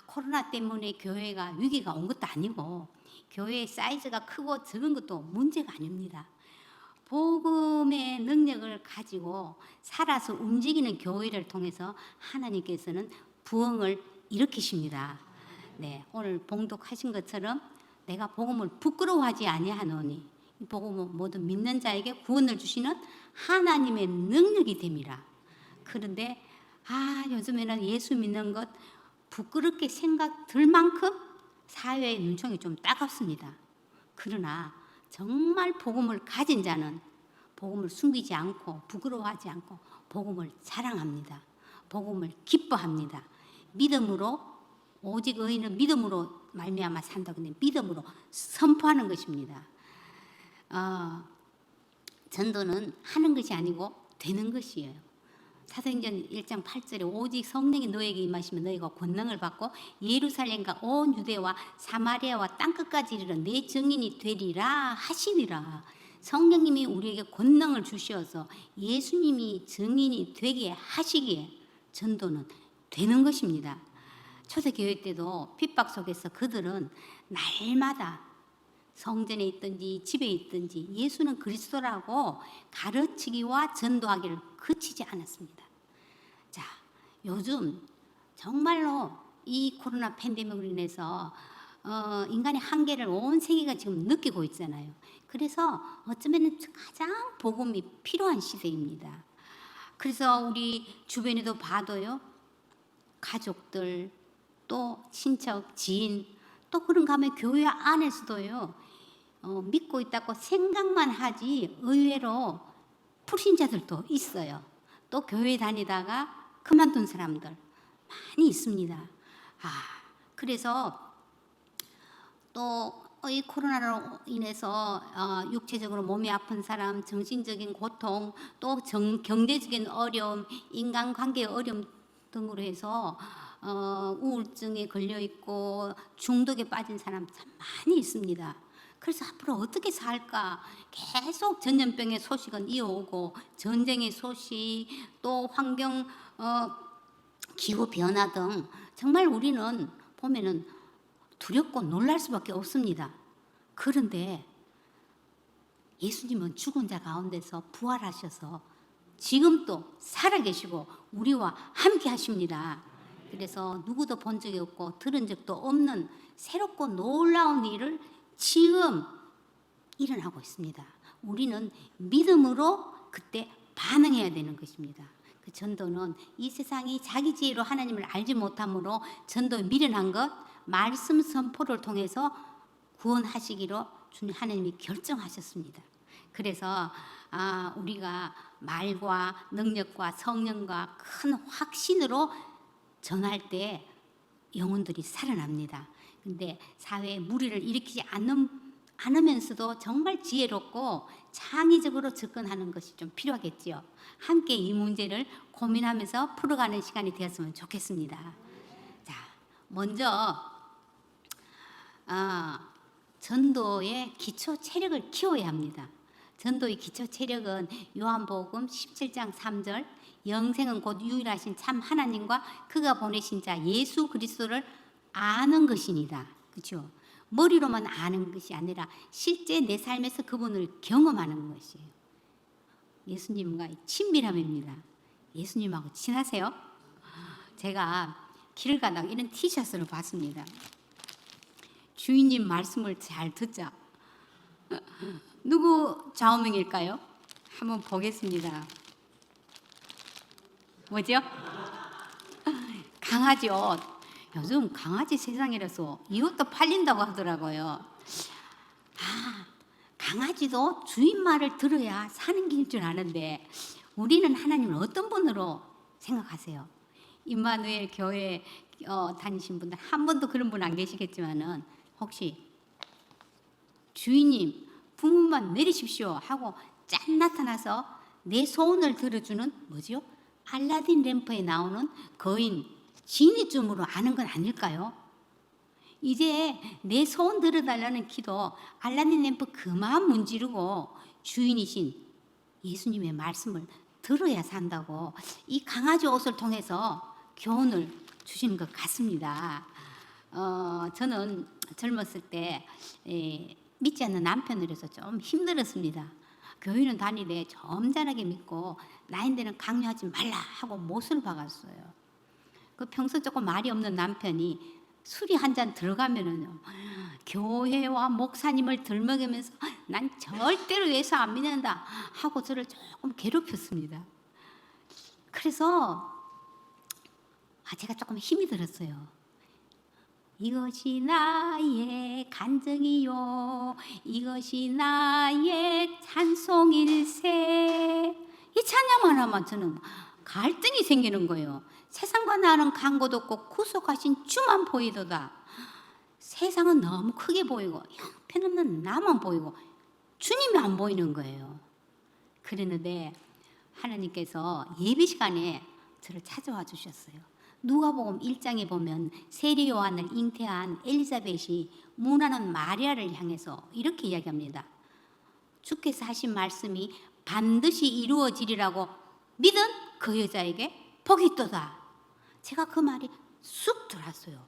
코로나 때문에 교회가 위기가 온 것도 아니고 교회의 사이즈가 크고 적은 것도 문제가 아닙니다. 복음의 능력을 가지고 살아서 움직이는 교회를 통해서 하나님께서는 부흥을 일으키십니다. 네, 오늘 봉독하신 것처럼 내가 복음을 부끄러워하지 아니하노니 이 복음은 모든 믿는 자에게 구원을 주시는 하나님의 능력이 됨이라. 그런데 요즘에는 예수 믿는 것 부끄럽게 생각들 만큼 사회의 눈총이 좀 따갑습니다. 그러나 정말 복음을 가진 자는 복음을 숨기지 않고 부끄러워하지 않고 복음을 자랑합니다. 복음을 기뻐합니다. 믿음으로, 오직 의인은 믿음으로 말미암아 산다. 근데 믿음으로 선포하는 것입니다. 전도는 하는 것이 아니고 되는 것이에요. 사도행전 1장 8절에 오직 성령이 너에게 임하시면 너희가 권능을 받고 예루살렘과 온 유대와 사마리아와 땅끝까지 이르러 내 증인이 되리라 하시니라. 성령님이 우리에게 권능을 주셔서 예수님이 증인이 되게 하시기에 전도는 되는 것입니다. 초대교회 때도 핍박 속에서 그들은 날마다 성전에 있든지 집에 있든지 예수는 그리스도라고 가르치기와 전도하기를 그치지 않았습니다. 자, 요즘 정말로 이 코로나 팬데믹으로 인해서 인간의 한계를 온 세계가 지금 느끼고 있잖아요. 그래서 어쩌면 가장 복음이 필요한 시대입니다. 그래서 우리 주변에도 봐도요, 가족들, 또 친척, 지인, 또 그런가 하면 교회 안에서도요, 믿고 있다고 생각만 하지 의외로 불신자들도 있어요. 또 교회 다니다가 그만둔 사람들 많이 있습니다. 그래서 또 이 코로나로 인해서 육체적으로 몸이 아픈 사람, 정신적인 고통, 또 경제적인 어려움, 인간관계의 어려움 등으로 해서 우울증에 걸려 있고 중독에 빠진 사람 참 많이 있습니다. 그래서 앞으로 어떻게 살까? 계속 전염병의 소식은 이어오고 전쟁의 소식, 또 환경, 기후 변화 등 정말 우리는 보면은 두렵고 놀랄 수밖에 없습니다. 그런데 예수님은 죽은 자 가운데서 부활하셔서 지금도 살아계시고 우리와 함께 하십니다. 그래서 누구도 본 적이 없고 들은 적도 없는 새롭고 놀라운 일을 지금 일어나고 있습니다. 우리는 믿음으로 그때 반응해야 되는 것입니다. 그 전도는 이 세상이 자기 지혜로 하나님을 알지 못함으로 전도에 미련한 것, 말씀 선포를 통해서 구원하시기로 주님 하나님이 결정하셨습니다. 그래서 우리가 말과 능력과 성령과 큰 확신으로 전할 때 영혼들이 살아납니다. 근데 사회에 무리를 일으키지 않으면서도 정말 지혜롭고 창의적으로 접근하는 것이 좀 필요하겠지요. 함께 이 문제를 고민하면서 풀어가는 시간이 되었으면 좋겠습니다. 자, 먼저 전도의 기초 체력을 키워야 합니다. 전도의 기초 체력은 요한복음 17장 3절 영생은 곧 유일하신 참 하나님과 그가 보내신 자 예수 그리스도를 아는 것이니다. 그렇죠? 머리로만 아는 것이 아니라 실제 내 삶에서 그분을 경험하는 것이에요. 예수님과 친밀함입니다. 예수님하고 친하세요? 제가 길 가다가 이런 티셔츠를 봤습니다. 주인님 말씀을 잘 듣자. 누구 좌우명일까요? 한번 보겠습니다. 뭐죠? 강아지 옷. 요즘 강아지 세상이라서 이것도 팔린다고 하더라고요. 강아지도 주인 말을 들어야 사는 길인 줄 아는데 우리는 하나님을 어떤 분으로 생각하세요? 임마누엘 교회 다니신 분들 한 번도 그런 분 안 계시겠지만은 혹시 주인님 부문만 내리십시오 하고 짠 나타나서 내 소원을 들어주는 뭐죠? 알라딘 램프에 나오는 거인 지니쯤으로 아는 건 아닐까요? 이제 내 소원 들어달라는 기도 알라딘 램프 그만 문지르고 주인이신 예수님의 말씀을 들어야 산다고 이 강아지 옷을 통해서 교훈을 주시는 것 같습니다. 저는 젊었을 때 믿지 않는 남편을 해서 좀 힘들었습니다. 교회는 다니되 점잖하게 믿고 나인데는 강요하지 말라 하고 못을 박았어요. 그 평소 조금 말이 없는 남편이 술이 한 잔 들어가면은요, 교회와 목사님을 들먹이면서 난 절대로 예수 안 믿는다 하고 저를 조금 괴롭혔습니다. 그래서 제가 조금 힘이 들었어요. 이것이 나의 간증이요, 이것이 나의 찬송일세. 이 찬양만 하면 저는 갈등이 생기는 거예요. 세상과 나는 간고도 없고 구속하신 주만 보이도다. 세상은 너무 크게 보이고 형편없는 나만 보이고 주님이 안 보이는 거예요. 그랬는데 하나님께서 예배 시간에 저를 찾아와 주셨어요. 누가복음 1장에 보면 세례 요한을 잉태한 엘리사벳이 문하는 마리아를 향해서 이렇게 이야기합니다. 주께서 하신 말씀이 반드시 이루어지리라고 믿은 그 여자에게 복이 있도다. 제가 그 말이 쑥 들어왔어요.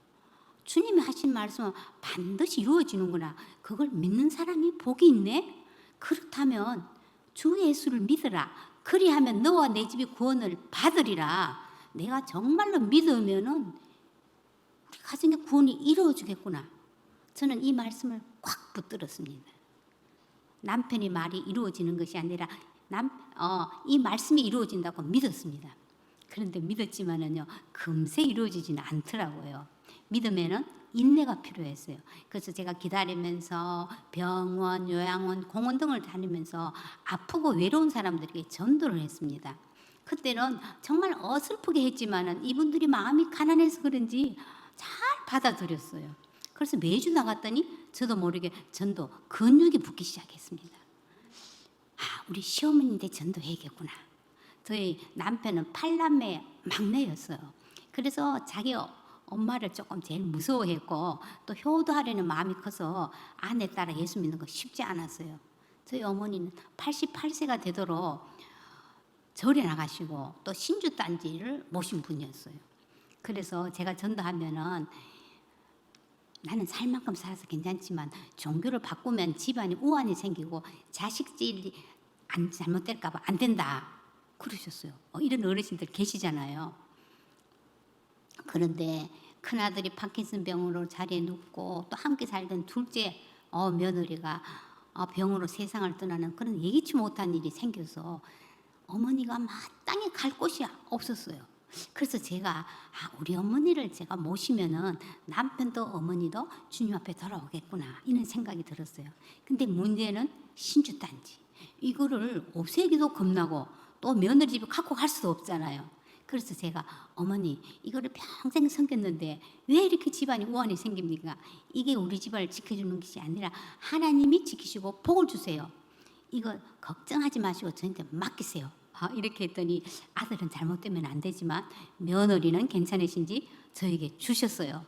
주님이 하신 말씀은 반드시 이루어지는구나. 그걸 믿는 사람이 복이 있네. 그렇다면 주 예수를 믿으라. 그리하면 너와 내 집이 구원을 받으리라. 내가 정말로 믿으면은 우리 가정의 구원이 이루어지겠구나. 저는 이 말씀을 꽉 붙들었습니다. 남편의 말이 이루어지는 것이 아니라 이 말씀이 이루어진다고 믿었습니다. 그런데 믿었지만은요, 금세 이루어지지는 않더라고요. 믿으면은 인내가 필요했어요. 그래서 제가 기다리면서 병원, 요양원, 공원 등을 다니면서 아프고 외로운 사람들에게 전도를 했습니다. 그때는 정말 어설프게 했지만은 이분들이 마음이 가난해서 그런지 잘 받아들였어요. 그래서 매주 나갔더니 저도 모르게 전도 근육이 붙기 시작했습니다. 우리 시어머니인데 전도해야겠구나. 저희 남편은 8남매 막내였어요. 그래서 자기 엄마를 조금 제일 무서워했고 또 효도하려는 마음이 커서 아내 따라 예수 믿는 거 쉽지 않았어요. 저희 어머니는 88세가 되도록 절에 나가시고 또 신주단지를 모신 분이었어요. 그래서 제가 전도하면은 나는 살 만큼 살아서 괜찮지만 종교를 바꾸면 집안이 우환이 생기고 자식질이 잘못될까 봐 안 된다 그러셨어요. 이런 어르신들 계시잖아요. 그런데 큰아들이 파킨슨 병으로 자리에 눕고 또 함께 살던 둘째 며느리가 병으로 세상을 떠나는 그런 예기치 못한 일이 생겨서 어머니가 마땅히 갈 곳이 없었어요. 그래서 제가 우리 어머니를 제가 모시면은 남편도 어머니도 주님 앞에 돌아오겠구나 이런 생각이 들었어요. 근데 문제는 신주단지 이거를 없애기도 겁나고 또 며느리 집에 갖고 갈 수도 없잖아요. 그래서 제가 어머니 이거를 평생 섬겼는데 왜 이렇게 집안이 우환이 생깁니까? 이게 우리 집안을 지켜주는 것이 아니라 하나님이 지키시고 복을 주세요. 이거 걱정하지 마시고 저한테 맡기세요. 이렇게 했더니 아들은 잘못되면 안 되지만 며느리는 괜찮으신지 저에게 주셨어요.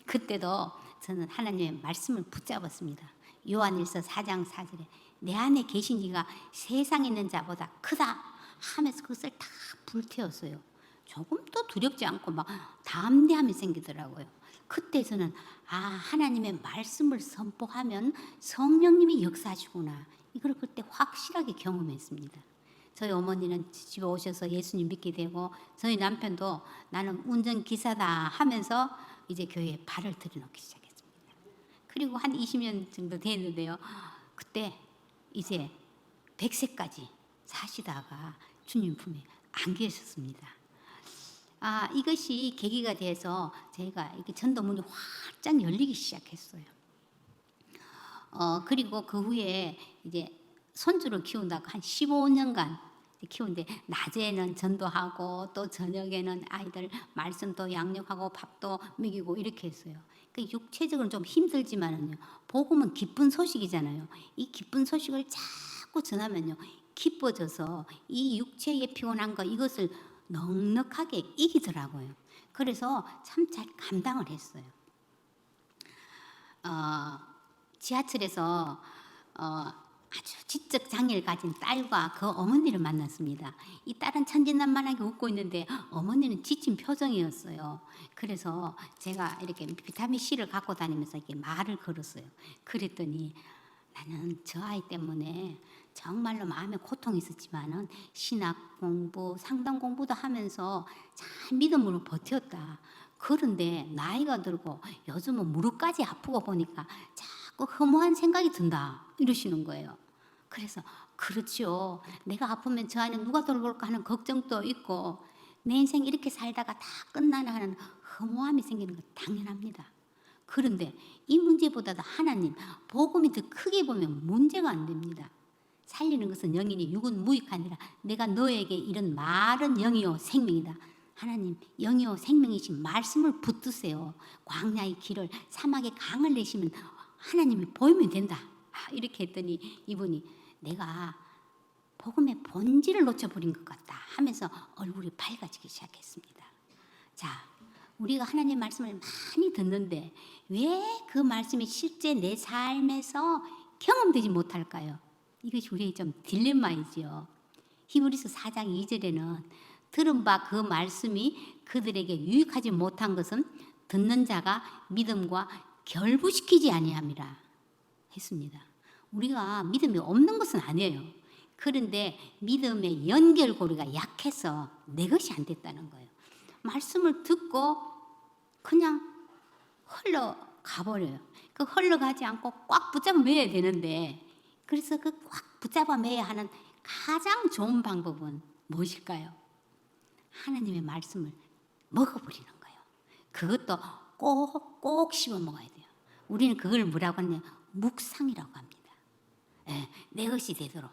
그때도 저는 하나님의 말씀을 붙잡았습니다. 요한일서 4장 4절에 내 안에 계신 이가 세상에 있는 자보다 크다 하면서 그것을 다 불태웠어요. 조금도 두렵지 않고 막 담대함이 생기더라고요. 그때 저는 하나님의 말씀을 선포하면 성령님이 역사하시구나. 이걸 그때 확실하게 경험했습니다. 저희 어머니는 집에 오셔서 예수님 믿게 되고 저희 남편도 나는 운전기사다 하면서 이제 교회에 발을 들여놓기 시작했습니다. 그리고 한 20년 정도 됐는데요. 그때 이제 100세까지 사시다가 주님 품에 안 계셨습니다. 이것이 계기가 돼서 제가 이렇게 전도문이 활짝 열리기 시작했어요. 그리고 그 후에 이제 손주를 키운다고 한 15년간 키우는데 낮에는 전도하고 또 저녁에는 아이들 말씀도 양육하고 밥도 먹이고 이렇게 했어요. 그러니까 육체적으로는 좀 힘들지만은요. 복음은 기쁜 소식이잖아요. 이 기쁜 소식을 자꾸 전하면요. 기뻐져서 이 육체의 피곤한 거 이것을 넉넉하게 이기더라고요. 그래서 참 잘 감당을 했어요. 지하철에서 아주 지적 장애를 가진 딸과 그 어머니를 만났습니다. 이 딸은 천진난만하게 웃고 있는데 어머니는 지친 표정이었어요. 그래서 제가 이렇게 비타민 C를 갖고 다니면서 이렇게 말을 걸었어요. 그랬더니 나는 저 아이 때문에 정말로 마음에 고통이 있었지만은 신학 공부, 상담 공부도 하면서 잘 믿음으로 버텼다. 그런데 나이가 들고 요즘은 무릎까지 아프고 보니까 자꾸 허무한 생각이 든다. 이러시는 거예요. 그래서 그렇죠. 내가 아프면 저 안에 누가 돌볼까 하는 걱정도 있고 내 인생 이렇게 살다가 다 끝나나 하는 허무함이 생기는 건 당연합니다. 그런데 이 문제보다도 하나님, 복음이 더 크게 보면 문제가 안 됩니다. 살리는 것은 영이니 육은 무익하니라. 내가 너에게 이런 말은 영이요 생명이다. 하나님, 영이요 생명이신 말씀을 붙드세요. 광야의 길을, 사막의 강을 내시면 하나님이 보이면 된다. 이렇게 했더니 이분이 내가 복음의 본질을 놓쳐버린 것 같다 하면서 얼굴이 밝아지기 시작했습니다. 자, 우리가 하나님 말씀을 많이 듣는데 왜 그 말씀이 실제 내 삶에서 경험되지 못할까요? 이것이 우리의 좀 딜레마이지요. 히브리서 4장 2절에는 들은 바 그 말씀이 그들에게 유익하지 못한 것은 듣는 자가 믿음과 결부시키지 아니함이라 했습니다. 우리가 믿음이 없는 것은 아니에요. 그런데 믿음의 연결고리가 약해서 내 것이 안 됐다는 거예요. 말씀을 듣고 그냥 흘러가 버려요. 그 흘러가지 않고 꽉 붙잡아 매야 되는데, 그래서 그 꽉 붙잡아 매야 하는 가장 좋은 방법은 무엇일까요? 하나님의 말씀을 먹어버리는 거예요. 그것도 꼭 씹어 먹어야 돼요. 우리는 그걸 뭐라고 하냐? 묵상이라고 합니다. 네, 내 것이 되도록.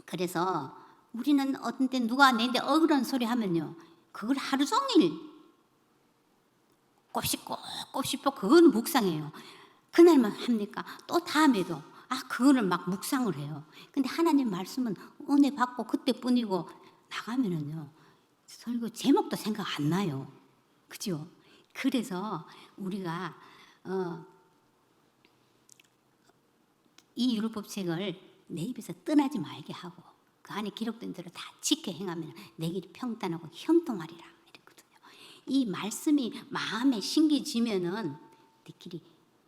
그래서 우리는 어떤 때 누가 내한테 억울한 소리 하면요, 그걸 하루 종일 곱씹고 그건 묵상해요. 그날만 합니까? 또 다음에도 그거를 막 묵상을 해요. 근데 하나님 말씀은 은혜 받고 그때뿐이고 나가면은요, 설교 제목도 생각 안 나요. 그죠? 그래서 우리가 이 율법책을 내 입에서 떠나지 말게 하고 그 안에 기록된 대로 다 지켜 행하면 내 길이 평탄하고 형통하리라 이랬거든요. 이 말씀이 마음에 심겨지면은 내 길이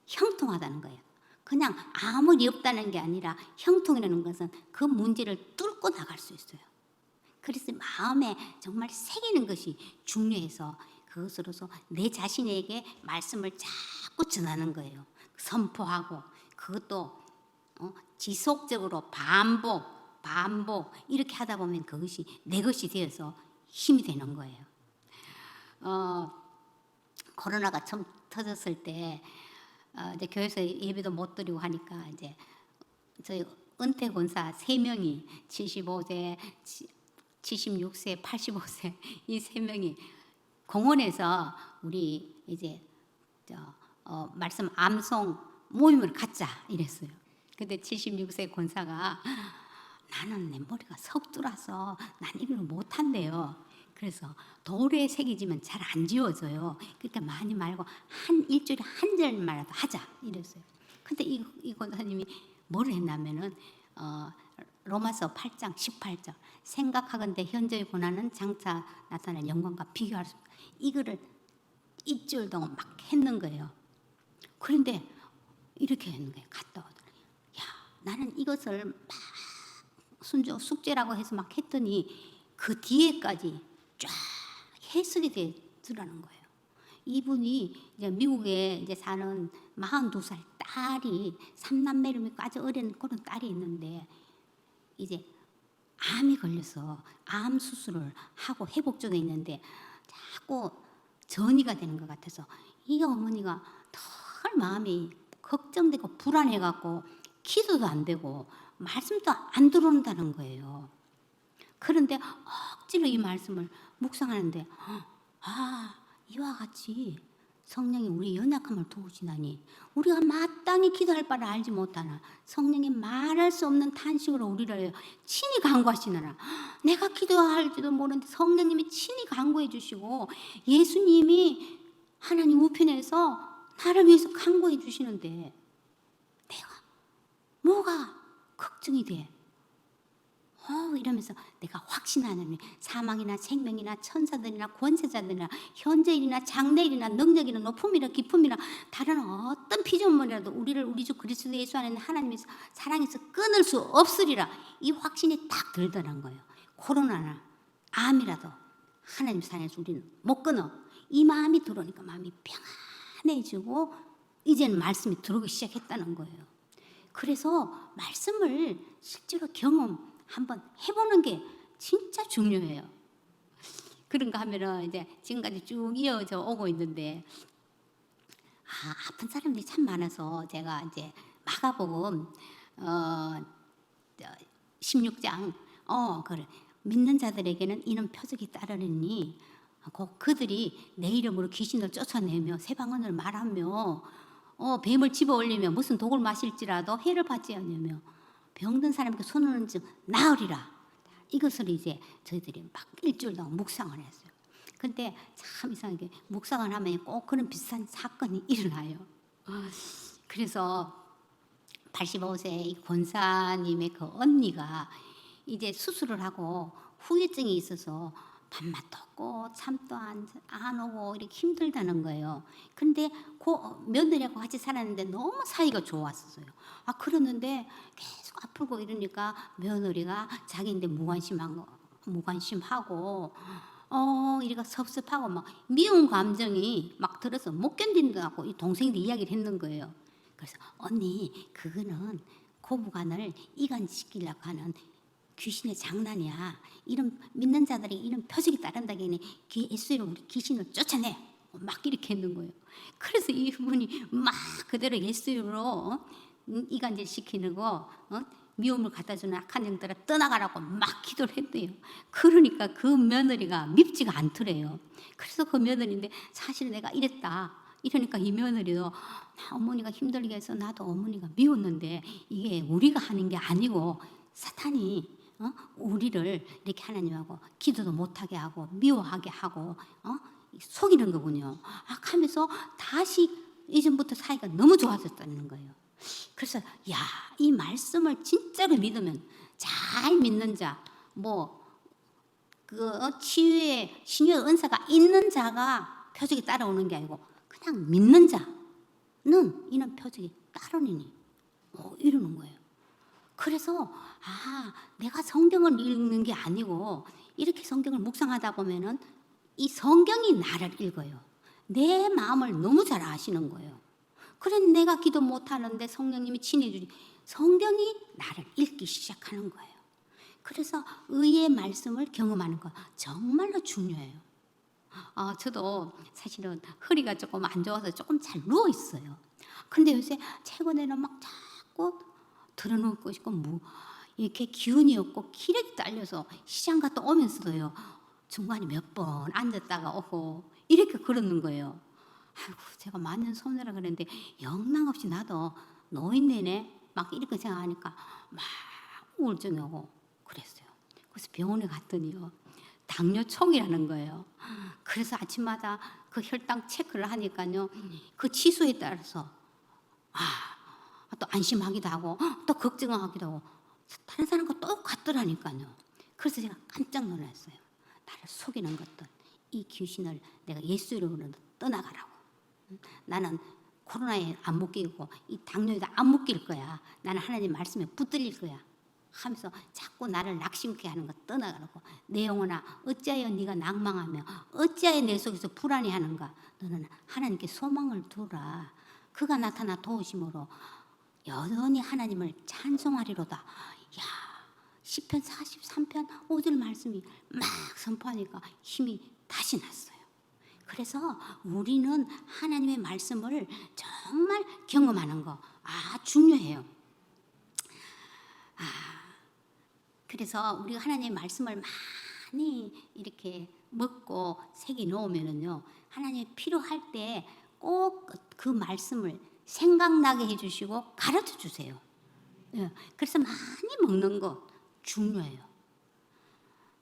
형통하다는 거예요. 그냥 아무 리 없다는 게 아니라 형통이라는 것은 그 문제를 뚫고 나갈 수 있어요. 그래서 마음에 정말 새기는 것이 중요해서 그것으로서 내 자신에게 말씀을 자꾸 전하는 거예요. 선포하고 그것도 지속적으로 반복 이렇게 하다 보면 그것이 내 것이 되어서 힘이 되는 거예요. 코로나가 처음 터졌을 때 이제 교회에서 예배도 못 드리고 하니까 이제 저희 은퇴 권사 3명이 75세, 76세, 85세 이 3명이 공원에서 우리 이제 말씀 암송 모임을 갖자 이랬어요. 근데 76세 권사가 나는 내 머리가 석두라서 난 이걸 못한대요. 그래서 돌에 새겨지면 잘 안 지워져요. 그러니까 많이 말고 일주일에 한 절만이라도 하자 이랬어요. 근데 이 권사님이 뭘 했냐면은 로마서 8장 18절 생각하건대 현재의 고난은 장차 나타날 영광과 비교할 수 없다. 이거를 일주일 동안 막 했는 거예요. 그런데 이렇게 했는 거예요. 갔다 오더니 나는 이것을 막 숙제라고 해서 막 했더니 그 뒤에까지 쫙 해석이 되더라는 거예요. 이분이 이제 미국에 이제 사는 42살 딸이 3남매를 믿고 아주 어린 그런 딸이 있는데 이제 암이 걸려서 암 수술을 하고 회복 중에 있는데 자꾸 전이가 되는 것 같아서 이 어머니가 덜 마음이 걱정되고 불안해갖고 기도도 안 되고 말씀도 안 들어온다는 거예요. 그런데 억지로 이 말씀을 묵상하는데 이와 같이 성령이 우리 연약함을 도우시나니 우리가 마땅히 기도할 바를 알지 못하나 성령이 말할 수 없는 탄식으로 우리를 친히 간구하시느라 내가 기도할지도 모르는데 성령님이 친히 간구해 주시고 예수님이 하나님 우편에서 나를 위해서 간구해 주시는데 내가 뭐가 걱정이 돼? 이러면서 내가 확신하는 사망이나 생명이나 천사들이나 권세자들이나 현재일이나 장래일이나 능력이나 높음이나 깊음이나 다른 어떤 피조물이라도 우리를 우리 주 그리스도 예수 안에 하나님에서 사랑해서 끊을 수 없으리라. 이 확신이 딱 들더란 거예요. 코로나나 암이라도 하나님 사랑해서 우리는 못 끊어. 이 마음이 들어오니까 마음이 평안해지고 이제는 말씀이 들어오기 시작했다는 거예요. 그래서 말씀을 실제로 경험 한번 해보는 게 진짜 중요해요. 그런가 하면은 이제 지금까지 쭉 이어져 오고 있는데 아픈 사람들이 참 많아서 제가 이제 마가복음 16장 그래 믿는 자들에게는 이런 표적이 따르니 그들이 내 이름으로 귀신을 쫓아내며 새 방언을 말하며 뱀을 집어 올리며 무슨 독을 마실지라도 해를 받지 않으며 병든 사람에게 손을 얹으 나으리라. 이것을 이제 저희들이 막 일주일 동안 묵상을 했어요. 근데 참 이상하게 묵상을 하면 꼭 그런 비슷한 사건이 일어나요. 그래서 85세 이 권사님의 그 언니가 이제 수술을 하고 후유증이 있어서 밥맛도 없고 잠도 안 오고 이렇게 힘들다는 거예요. 근데 그 며느리하고 같이 살았는데 너무 사이가 좋았어요. 그러는데 계속 아프고 이러니까 며느리가 자기인데 무관심하고 이래가 섭섭하고 막 미운 감정이 막 들어서 못 견딘다고 이 동생들이 이야기를 했는 거예요. 그래서 언니 그거는 고부간을 이간시키려고 하는 귀신의 장난이야. 이런 믿는 자들이 이런 표적이 따른다기에는 예수로 우리 귀신을 쫓아내. 막 이렇게 했는 거예요. 그래서 이분이 막 그대로 예수로 이간질 시키는 거 미움을 갖다 주는 악한 영들아 떠나가라고 막 기도를 했대요. 그러니까 그 며느리가 밉지가 않더래요. 그래서 그 며느리인데 사실 내가 이랬다. 이러니까 이 며느리도 나 어머니가 힘들게 해서 나도 어머니가 미웠는데 이게 우리가 하는 게 아니고 사탄이 우리를 이렇게 하나님하고 기도도 못하게 하고 미워하게 하고 속이는 거군요. 하면서 다시 이전부터 사이가 너무 좋아졌다는 거예요. 그래서 이 말씀을 진짜로 믿으면 잘 믿는 자, 그 치유의 신유의 은사가 있는 자가 표적이 따라오는 게 아니고 그냥 믿는 자는 이런 표적이 따르니 이러는 거예요. 그래서 내가 성경을 읽는 게 아니고 이렇게 성경을 묵상하다 보면은 이 성경이 나를 읽어요. 내 마음을 너무 잘 아시는 거예요. 그래 내가 기도 못하는데 성령님이 친해주니 성경이 나를 읽기 시작하는 거예요. 그래서 의의 말씀을 경험하는 거 정말로 중요해요. 저도 사실은 허리가 조금 안 좋아서 조금 잘 누워 있어요. 근데 요새 최근에는 막 자꾸 들어놓고 싶고 이렇게 기운이 없고 기력이 딸려서 시장 갔다 오면서도요 중간에 몇 번 앉았다가 오고 이렇게 그러는 거예요. 아이고 제가 맞는 손해라 그랬는데 영락없이 나도 노인 내내 막 이렇게 생각하니까 막 우울증이 오고 그랬어요. 그래서 병원에 갔더니요 당뇨총이라는 거예요. 그래서 아침마다 그 혈당 체크를 하니까요 그 치수에 따라서 또 안심하기도 하고 또 걱정하기도 하고 다른 사람과 똑같더라니까요. 그래서 제가 깜짝 놀랐어요. 나를 속이는 것들 이 귀신을 내가 예수 이름으로 떠나가라고. 나는 코로나에 안 묶이고 이 당뇨에도 안 묶일 거야. 나는 하나님 말씀에 붙들릴 거야. 하면서 자꾸 나를 낙심케 하는 거 떠나가라고. 내 영혼아 어찌하여 네가 낭망하며 어찌하여 내 속에서 불안해하는가. 너는 하나님께 소망을 두라. 그가 나타나 도우심으로 여전히 하나님을 찬송하리로다. 시편 43편 5절 말씀이 막 선포하니까 힘이 다시 났어요. 그래서 우리는 하나님의 말씀을 정말 경험하는 거 중요해요. 그래서 우리가 하나님의 말씀을 많이 이렇게 먹고 새겨 놓으면은요 하나님이 필요할 때 꼭 그 말씀을 생각나게 해주시고 가르쳐 주세요. 그래서 많이 먹는 거 중요해요.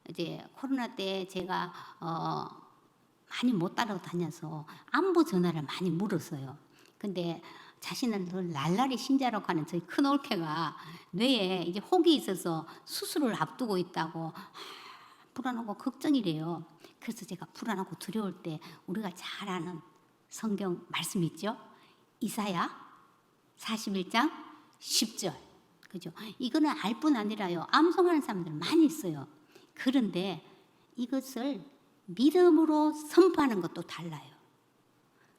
이제 코로나 때 제가 많이 못 따라다녀서 안부 전화를 많이 물었어요. 근데 자신을 늘 날라리 신자라고 하는 저희 큰 올케가 뇌에 이제 혹이 있어서 수술을 앞두고 있다고 불안하고 걱정이래요. 그래서 제가 불안하고 두려울 때 우리가 잘 아는 성경 말씀 있죠? 이사야 41장 10절. 그죠? 이거는 알 뿐 아니라요. 암송하는 사람들 많이 있어요. 그런데 이것을 믿음으로 선포하는 것도 달라요.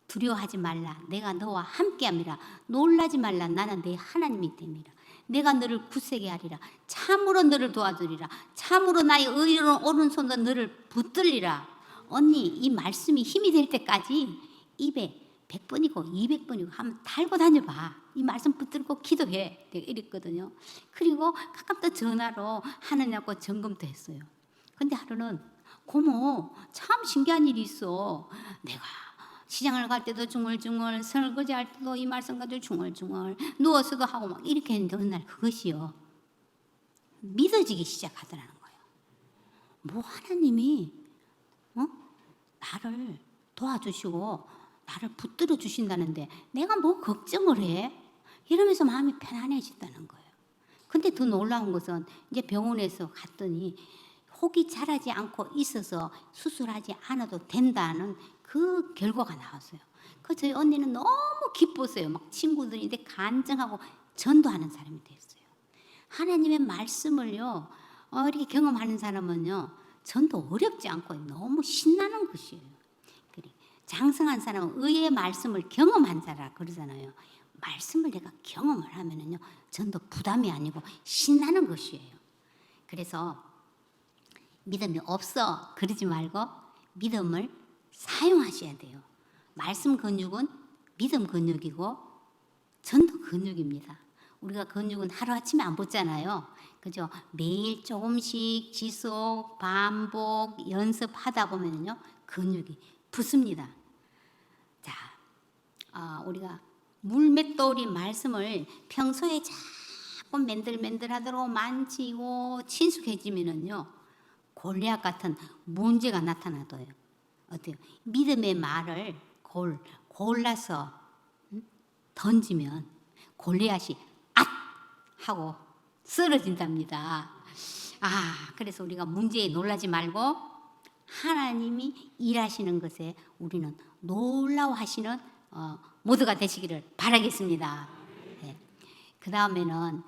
두려워하지 말라. 내가 너와 함께함이라. 놀라지 말라. 나는 내 하나님이 됨이라. 내가 너를 굳세게 하리라. 참으로 너를 도와주리라. 참으로 나의 의로운 오른손으로 너를 붙들리라. 언니, 이 말씀이 힘이 될 때까지 입에 100번이고 200번이고 한번 달고 다녀봐. 이 말씀 붙들고 기도해. 내가 이랬거든요. 그리고 가끔 또 전화로 하느냐고 점검도 했어요. 근데 하루는 고모, 참 신기한 일이 있어. 내가 시장을 갈 때도 중얼중얼, 설거지할 때도 이 말씀 가지고 중얼중얼, 누워서도 하고 막 이렇게 했는데 어느 날 그것이요, 믿어지기 시작하더라는 거예요. 뭐 하나님이 나를 도와주시고 나를 붙들어 주신다는데 내가 뭐 걱정을 해? 이러면서 마음이 편안해졌다는 거예요. 근데 더 놀라운 것은 이제 병원에서 갔더니 혹이 자라지 않고 있어서 수술하지 않아도 된다는 그 결과가 나왔어요. 그 저희 언니는 너무 기뻤어요. 막 친구들인데 간증하고 전도하는 사람이 됐어요. 하나님의 말씀을요, 이렇게 경험하는 사람은요, 전도 어렵지 않고 너무 신나는 것이에요. 장성한 사람은 의의 말씀을 경험한 자라 그러잖아요. 말씀을 내가 경험을 하면은요, 전도 부담이 아니고 신나는 것이에요. 그래서 믿음이 없어 그러지 말고 믿음을 사용하셔야 돼요. 말씀 근육은 믿음 근육이고 전도 근육입니다. 우리가 근육은 하루아침에 안 붙잖아요. 그죠? 매일 조금씩 지속, 반복, 연습하다 보면요, 근육이 붙습니다. 자, 우리가 물맷돌이 말씀을 평소에 자꾸 맨들맨들하도록 만지고 친숙해지면은요, 골리앗 같은 문제가 나타나도요. 어때요? 믿음의 말을 골라서 던지면 골리앗이 앗 하고 쓰러진답니다. 그래서 우리가 문제에 놀라지 말고 하나님이 일하시는 것에 우리는 놀라워하시는 모두가 되시기를 바라겠습니다. 네. 그 다음에는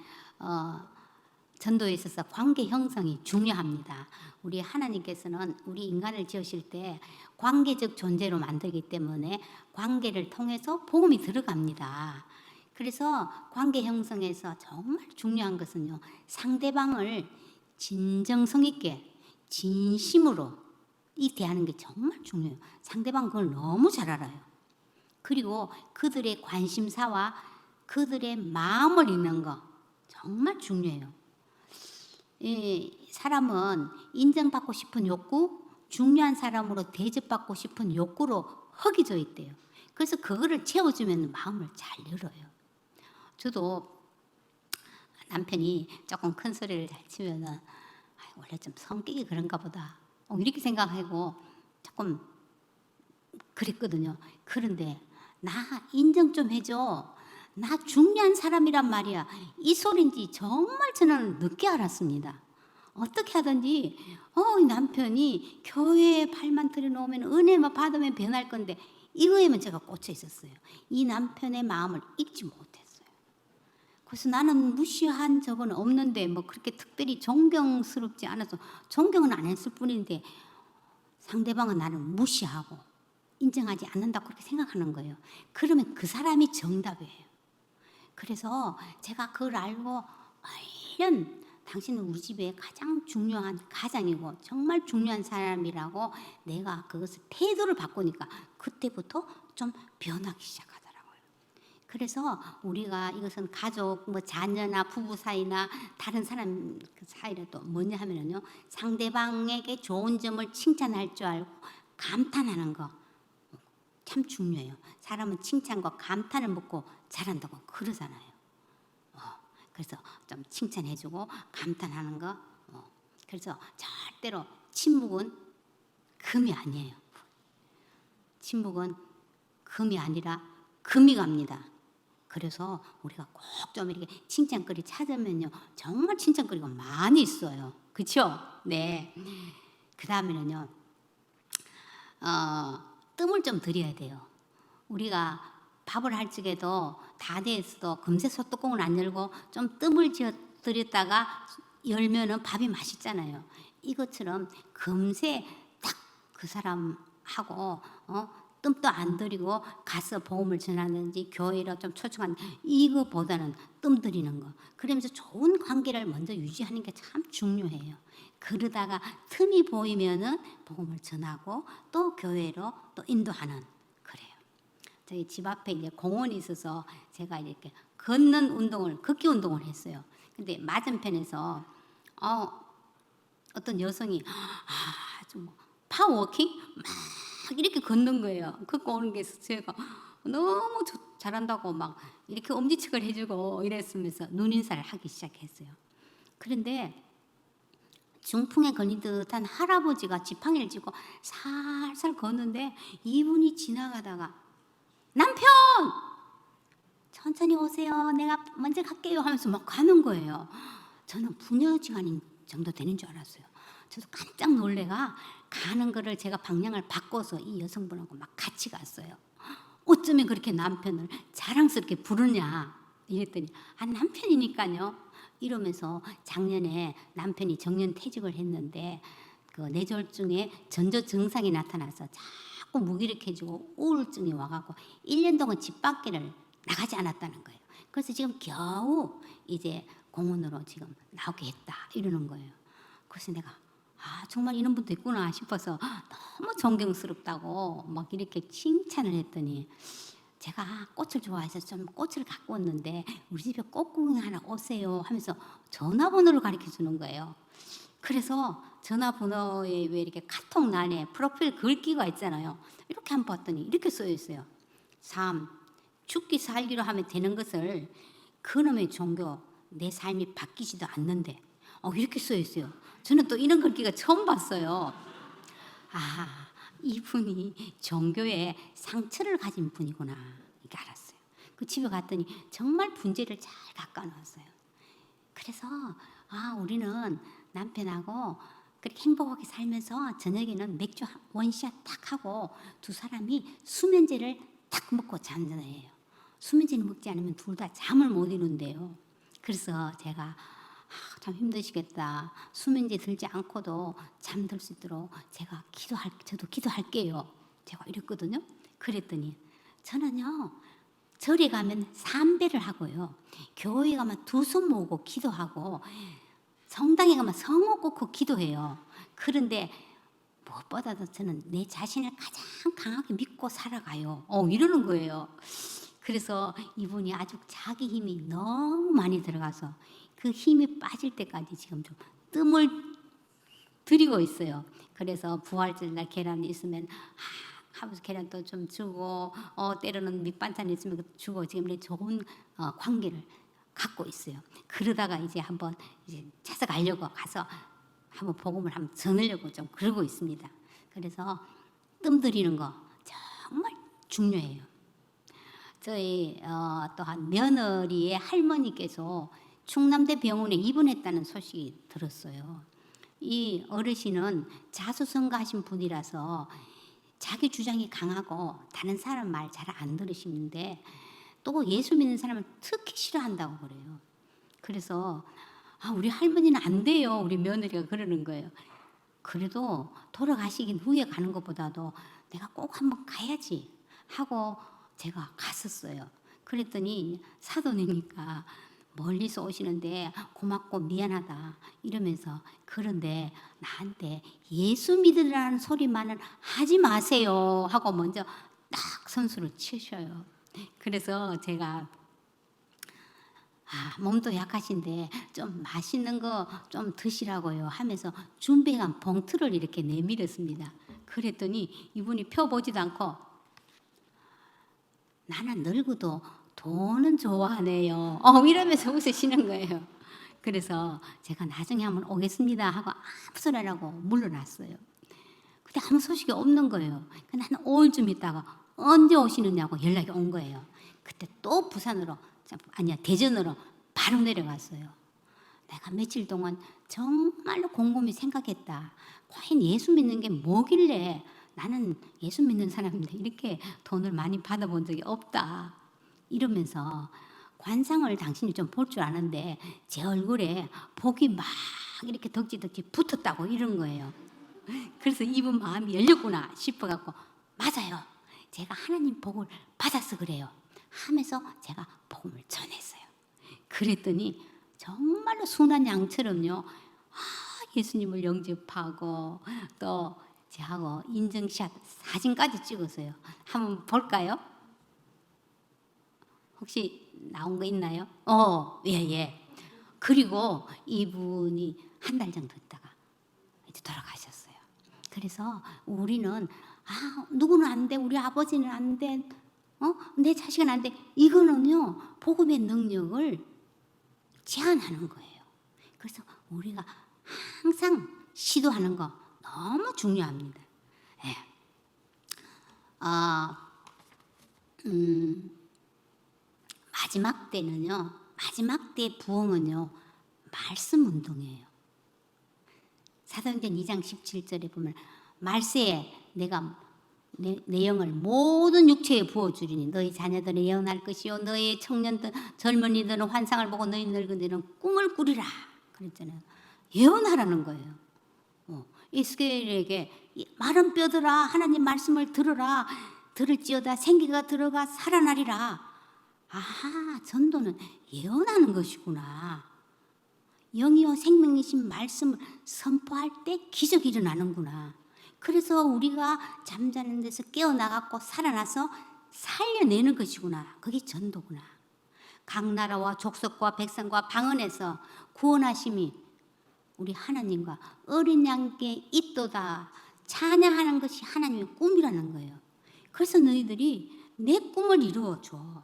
전도에 있어서 관계 형성이 중요합니다. 우리 하나님께서는 우리 인간을 지으실 때 관계적 존재로 만들기 때문에 관계를 통해서 복음이 들어갑니다. 그래서 관계 형성에서 정말 중요한 것은요, 상대방을 진정성 있게 진심으로 대하는 게 정말 중요해요. 상대방 그걸 너무 잘 알아요. 그리고 그들의 관심사와 그들의 마음을 읽는 거 정말 중요해요. 사람은 인정받고 싶은 욕구, 중요한 사람으로 대접받고 싶은 욕구로 허기져 있대요. 그래서 그거를 채워주면 마음을 잘 열어요. 저도 남편이 조금 큰 소리를 잘 치면은 원래 좀 성격이 그런가 보다, 이렇게 생각하고 조금 그랬거든요. 그런데 나 인정 좀 해줘. 나 중요한 사람이란 말이야. 이 소리인지 정말 저는 늦게 알았습니다. 어떻게 하든지 이 남편이 교회에 발만 들여놓으면 은혜만 받으면 변할 건데 이거에만 제가 꽂혀 있었어요. 이 남편의 마음을 읽지 못했어요. 그래서 나는 무시한 적은 없는데 뭐 그렇게 특별히 존경스럽지 않아서 존경은 안 했을 뿐인데 상대방은 나를 무시하고 인정하지 않는다고 그렇게 생각하는 거예요. 그러면 그 사람이 정답이에요. 그래서 제가 그걸 알고 얼른 당신은 우리 집에 가장 중요한 가장이고 정말 중요한 사람이라고 내가 그것을 태도를 바꾸니까 그때부터 좀 변하기 시작하더라고요. 그래서 우리가 이것은 가족, 뭐 자녀나 부부 사이나 다른 사람 사이라도 뭐냐 하면은요, 상대방에게 좋은 점을 칭찬할 줄 알고 감탄하는 거 참 중요해요. 사람은 칭찬과 감탄을 먹고 자란다고 그러잖아요. 그래서 좀 칭찬해주고 감탄하는 거. 그래서 절대로 침묵은 금이 아니에요. 침묵은 금이 아니라 금이 갑니다. 그래서 우리가 꼭 좀 이렇게 칭찬거리 찾으면요, 정말 칭찬거리가 많이 있어요. 그렇죠? 네. 그 다음에는요, 뜸을 좀 들여야 돼요. 우리가 밥을 할 적에도 다 돼서도 금세 소뚜껑을 안 열고 좀 뜸을 들였다가 열면은 밥이 맛있잖아요. 이것처럼 금세 딱 그 사람하고 뜸도 안 들이고 가서 복음을 전하는지 교회로 좀 초청하는 이거보다는 뜸 들이는 거. 그러면서 좋은 관계를 먼저 유지하는 게 참 중요해요. 그러다가 틈이 보이면은 복음을 전하고 또 교회로 또 인도하는 그래요. 저희 집 앞에 이제 공원이 있어서 제가 이렇게 걷는 운동을 걷기 운동을 했어요. 근데 맞은편에서 어떤 여성이 아주 뭐 파워워킹 막 이렇게 걷는 거예요. 걷고 오는 게 있어서 제가 너무 잘한다고 막 이렇게 엄지척을 해주고 이랬으면서 눈인사를 하기 시작했어요. 그런데 중풍에 걸린 듯한 할아버지가 지팡이를 쥐고 살살 걷는데 이분이 지나가다가 남편! 천천히 오세요. 내가 먼저 갈게요 하면서 막 가는 거예요. 저는 부녀지간인 정도 되는 줄 알았어요. 저도 깜짝 놀래가 가는 거를 제가 방향을 바꿔서 이 여성분하고 막 같이 갔어요. 어쩌면 그렇게 남편을 자랑스럽게 부르냐 이랬더니 남편이니까요. 이러면서 작년에 남편이 정년퇴직을 했는데 그 뇌졸중에 전조 증상이 나타나서 자꾸 무기력해지고 우울증이 와갖고 1년 동안 집 밖에를 나가지 않았다는 거예요. 그래서 지금 겨우 이제 공원으로 지금 나오게 했다 이러는 거예요. 그래서 내가 정말 이런 분도 있구나 싶어서 너무 존경스럽다고 막 이렇게 칭찬을 했더니 제가 꽃을 좋아해서 좀 꽃을 갖고 왔는데 우리 집에 꽃구경 하나 오세요 하면서 전화번호를 가르쳐 주는 거예요. 그래서 전화번호에 왜 이렇게 카톡란에 프로필 글귀가 있잖아요. 이렇게 한번 봤더니 이렇게 써 있어요. 3. 죽기 살기로 하면 되는 것을 그놈의 종교 내 삶이 바뀌지도 않는데 이렇게 써 있어요. 저는 또 이런 글귀가 처음 봤어요. 이분이 종교에 상처를 가진 분이구나 이렇게 알았어요. 그 집에 갔더니 정말 분재를 잘 깎아놨어요. 그래서 우리는 남편하고 그렇게 행복하게 살면서 저녁에는 맥주 원샷 딱 하고 두 사람이 수면제를 딱 먹고 잠자해요. 수면제를 먹지 않으면 둘 다 잠을 못 이룬대요. 그래서 제가 참 힘드시겠다. 수면제 들지 않고도 잠들 수 있도록 저도 기도할게요. 제가 이랬거든요. 그랬더니 저는요, 절에 가면 삼배를 하고요. 교회 가면 두 손 모으고 기도하고 성당에 가면 성호 꽂고 기도해요. 그런데 무엇보다도 저는 내 자신을 가장 강하게 믿고 살아가요. 이러는 거예요. 그래서 이분이 아주 자기 힘이 너무 많이 들어가서 그 힘이 빠질 때까지 지금 좀 뜸을 들이고 있어요. 그래서 부활절 날 계란이 있으면 하면서 계란도 좀 주고 때로는 밑반찬 있으면 주고 지금 이렇게 좋은 관계를 갖고 있어요. 그러다가 이제 한번 이제 찾아가려고 가서 한번 복음을 한번 전하려고 좀 그러고 있습니다. 그래서 뜸 들이는 거 정말 중요해요. 저희 또한 며느리의 할머니께서 충남대 병원에 입원했다는 소식이 들었어요. 이 어르신은 자수성가하신 분이라서 자기 주장이 강하고 다른 사람 말 잘 안 들으시는데 또 예수 믿는 사람을 특히 싫어한다고 그래요. 그래서 우리 할머니는 안 돼요. 우리 며느리가 그러는 거예요. 그래도 돌아가시긴 후에 가는 것보다도 내가 꼭 한번 가야지 하고 제가 갔었어요. 그랬더니 사돈이니까 멀리서 오시는데 고맙고 미안하다 이러면서 그런데 나한테 예수 믿으라는 소리만은 하지 마세요 하고 먼저 딱 선수를 치셔요. 그래서 제가 몸도 약하신데 좀 맛있는 거 좀 드시라고요 하면서 준비한 봉투를 이렇게 내밀었습니다. 그랬더니 이분이 펴보지도 않고 나는 늙어도 돈은 좋아하네요. 이러면서 웃으시는 거예요. 그래서 제가 나중에 한번 오겠습니다 하고 아무 소리 안 하고 물러났어요. 근데 아무 소식이 없는 거예요. 나는 5일 좀 있다가 언제 오시느냐고 연락이 온 거예요. 그때 또 부산으로, 아니야 대전으로 바로 내려갔어요. 내가 며칠 동안 정말로 곰곰이 생각했다. 과연 예수 믿는 게 뭐길래 나는 예수 믿는 사람인데 이렇게 돈을 많이 받아본 적이 없다. 이러면서 관상을 당신이 좀 볼 줄 아는데 제 얼굴에 복이 막 이렇게 덕지덕지 붙었다고 이런 거예요. 그래서 이분 마음이 열렸구나 싶어갖고 맞아요. 제가 하나님 복을 받아서 그래요. 하면서 제가 복음을 전했어요. 그랬더니 정말로 순한 양처럼요. 예수님을 영접하고 또 저하고 인증샷 사진까지 찍었어요. 한번 볼까요? 혹시 나온 거 있나요? 예. 그리고 이분이 한 달 정도 있다가 이제 돌아가셨어요. 그래서 우리는 누구는 안 돼, 우리 아버지는 안 돼, 내 자식은 안 돼. 이거는요 복음의 능력을 제한하는 거예요. 그래서 우리가 항상 시도하는 거 너무 중요합니다. 예. 마지막 때는요, 마지막 때 부흥은요, 말씀 운동이에요. 사도행전 2장 17절에 보면 말세에 내가 내 영을 모든 육체에 부어주리니 너희 자녀들은 예언할 것이요 너희 청년들 젊은이들은 환상을 보고 너희 늙은이들은 꿈을 꾸리라 그랬잖아요. 예언하라는 거예요. 에스겔에게 마른 뼈들아 하나님 말씀을 들으라. 들을지어다 생기가 들어가 살아나리라. 전도는 예언하는 것이구나. 영이요 생명이신 말씀을 선포할 때 기적이 일어나는구나. 그래서 우리가 잠자는 데서 깨어나갖고 살아나서 살려내는 것이구나. 그게 전도구나. 각 나라와 족속과 백성과 방언에서 구원하심이 우리 하나님과 어린 양께 있도다. 찬양하는 것이 하나님의 꿈이라는 거예요. 그래서 너희들이 내 꿈을 이루어줘.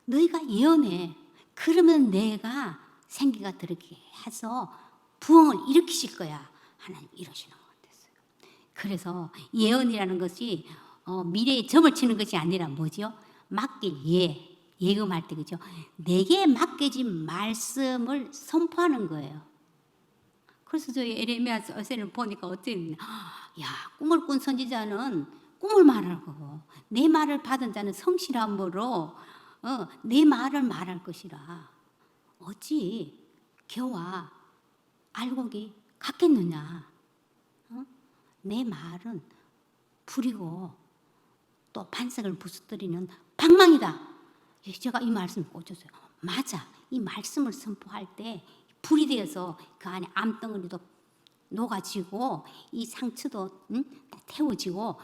너희가 예언해. 그러면 내가 생기가 들게 해서 부흥을 일으키실 거야. 하나님 이러시는 것 같았어요. 그래서 예언이라는 것이 미래에 점을 치는 것이 아니라 뭐죠? 맡길 예금할 때 그죠? 내게 맡겨진 말씀을 선포하는 거예요. 그래서 저희 에레미야서를 보니까 어땠냐? 꿈을 꾼 선지자는 꿈을 말하고 내 말을 받은 자는 성실함으로 내 말을 말할 것이라. 어찌 겨와 알곡이 같겠느냐? 내 말은 불이고 또 반석을 부수뜨리는 방망이다. 제가 이 말씀을 꽂혔어요. 맞아. 이 말씀을 선포할 때 불이 되어서 그 안에 암덩어리도 녹아지고 이 상처도 다 태워지고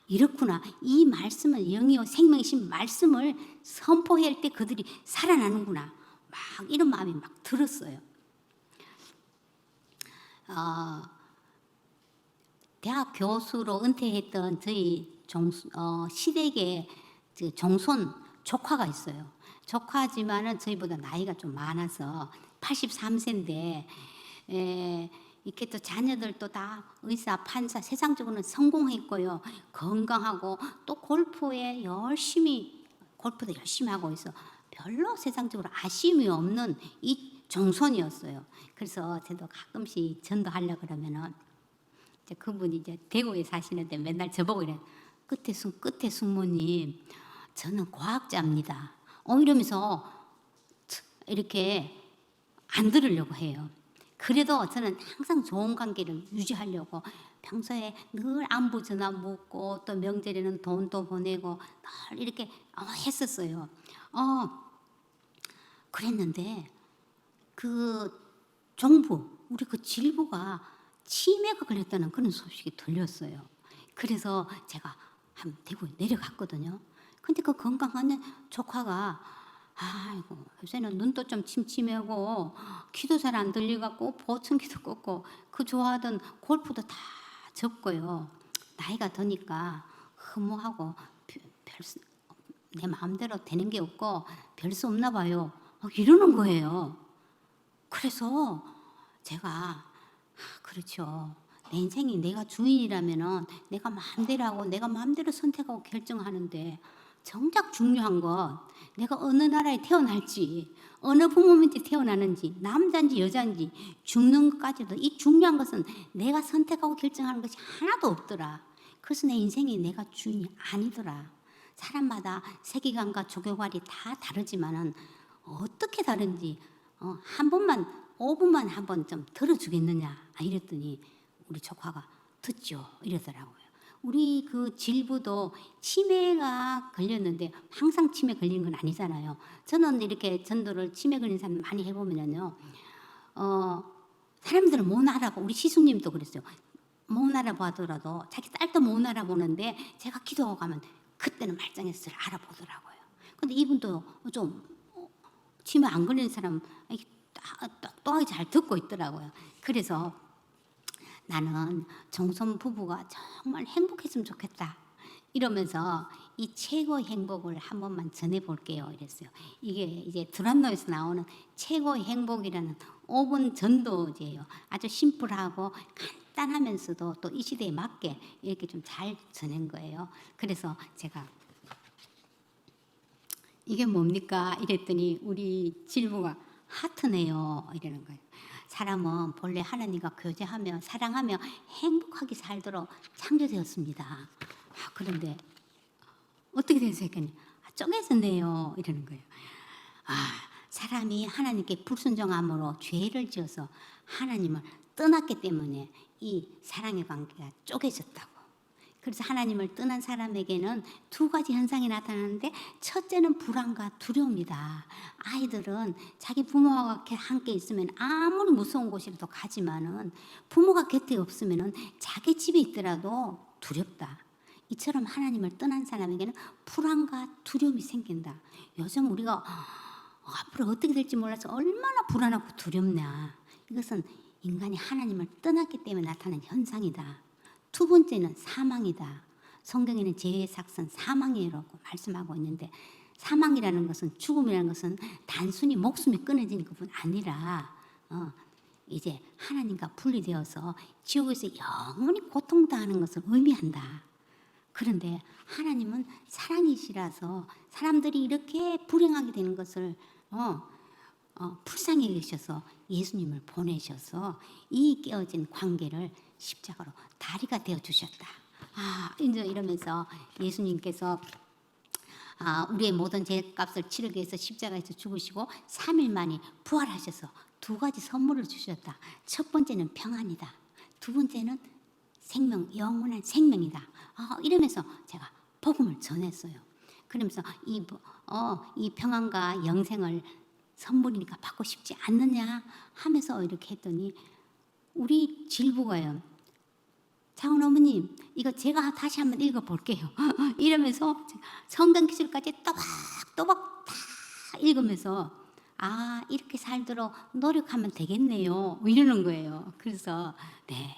이렇구나. 이 말씀은 영이요 생명이신 말씀을 선포할 때 그들이 살아나는구나. 막 이런 마음이 막 들었어요. 대학 교수로 은퇴했던 저희 시댁에 종손 조카가 있어요. 조카지만은 저희보다 나이가 좀 많아서 83세인데 이렇게 또 자녀들도 다 의사, 판사, 세상적으로는 성공했고요. 건강하고 또 골프도 열심히 하고 있어. 별로 세상적으로 아쉬움이 없는 이 종손이었어요. 그래서 저도 가끔씩 전도하려고 그러면은 이제 그분이 이제 대구에 사시는데 맨날 저보고 이래. 끝에 숙모님, 저는 과학자입니다. 이러면서 이렇게 안 들으려고 해요. 그래도 저는 항상 좋은 관계를 유지하려고 평소에 늘 안부 전화 묻고 또 명절에는 돈도 보내고 늘 이렇게 했었어요. 그랬는데 그 정부, 우리 그 질부가 치매가 걸렸다는 그런 소식이 들렸어요. 그래서 제가 한 대구에 내려갔거든요. 근데 그 건강한 조카가 요새는 눈도 좀 침침하고 귀도 잘 안 들리갖고 보청기도 꽂고 그 좋아하던 골프도 다 접고요. 나이가 드니까 허무하고 내 마음대로 되는 게 없고 별 수 없나 봐요. 이러는 거예요. 그래서 제가 그렇죠. 내 인생이 내가 주인이라면은 내가 마음대로 하고 내가 마음대로 선택하고 결정하는데 정작 중요한 건 내가 어느 나라에 태어날지, 어느 부모 밑에 태어나는지, 남자인지 여자인지 죽는 것까지도, 이 중요한 것은 내가 선택하고 결정하는 것이 하나도 없더라. 그래서 내 인생이 내가 주인이 아니더라. 사람마다 세계관과 조교관이 다 다르지만은 어떻게 다른지 한 번만 5분만 한번 좀 들어주겠느냐 이랬더니 우리 조카가 듣죠 이러더라고요. 우리 그 질부도 치매가 걸렸는데 항상 치매 걸리는 건 아니잖아요. 저는 이렇게 전도를 치매 걸린 사람 많이 해보면요, 사람들은 못 알아보. 우리 시숙님도 그랬어요. 못 알아보더라도 자기 딸도 못 알아보는데 제가 기도하고 가면 그때는 말짱해서 알아보더라고요. 근데 이분도 좀 치매 안 걸린 사람 똑똑하게 잘 듣고 있더라고요. 그래서 나는 정선 부부가 정말 행복했으면 좋겠다 이러면서 이 최고의 행복을 한 번만 전해볼게요 이랬어요. 이게 이제 두란노에서 나오는 최고의 행복이라는 5분 전도제예요. 아주 심플하고 간단하면서도 또 이 시대에 맞게 이렇게 좀 잘 전한 거예요. 그래서 제가 이게 뭡니까 이랬더니 우리 질부가 하트네요 이러는 거예요. 사람은 본래 하나님과 교제하며 사랑하며 행복하게 살도록 창조되었습니다. 그런데 어떻게 됐어요? 쪼개졌네요 이러는 거예요. 사람이 하나님께 불순종함으로 죄를 지어서 하나님을 떠났기 때문에 이 사랑의 관계가 쪼개졌다고. 그래서 하나님을 떠난 사람에게는 두 가지 현상이 나타나는데, 첫째는 불안과 두려움이다. 아이들은 자기 부모와 함께 있으면 아무리 무서운 곳이라도 가지만은 부모가 곁에 없으면은 자기 집에 있더라도 두렵다. 이처럼 하나님을 떠난 사람에게는 불안과 두려움이 생긴다. 요즘 우리가 앞으로 어떻게 될지 몰라서 얼마나 불안하고 두렵냐. 이것은 인간이 하나님을 떠났기 때문에 나타난 현상이다. 두 번째는 사망이다. 성경에는 죄의 삭선 사망이라고 말씀하고 있는데, 사망이라는 것은, 죽음이라는 것은 단순히 목숨이 끊어지는 것뿐 아니라 이제 하나님과 분리되어서 지옥에서 영원히 고통당하는 것을 의미한다. 그런데 하나님은 사랑이시라서 사람들이 이렇게 불행하게 되는 것을 불쌍히 여기셔서 예수님을 보내셔서 이 깨어진 관계를 십자가로 다리가 되어 주셨다. 이제 이러면서 예수님께서 우리의 모든 죄값을 치르기 위해서 십자가에서 죽으시고 3일 만에 부활하셔서 두 가지 선물을 주셨다. 첫 번째는 평안이다. 두 번째는 생명, 영원한 생명이다. 이러면서 제가 복음을 전했어요. 그러면서 이 평안과 영생을 선물이니까 받고 싶지 않느냐 하면서 이렇게 했더니 우리 질부가요, 장원 어머님 이거 제가 다시 한번 읽어볼게요 이러면서 성경 기술까지 또박또박 다 읽으면서 이렇게 살도록 노력하면 되겠네요 이러는 거예요. 그래서 네,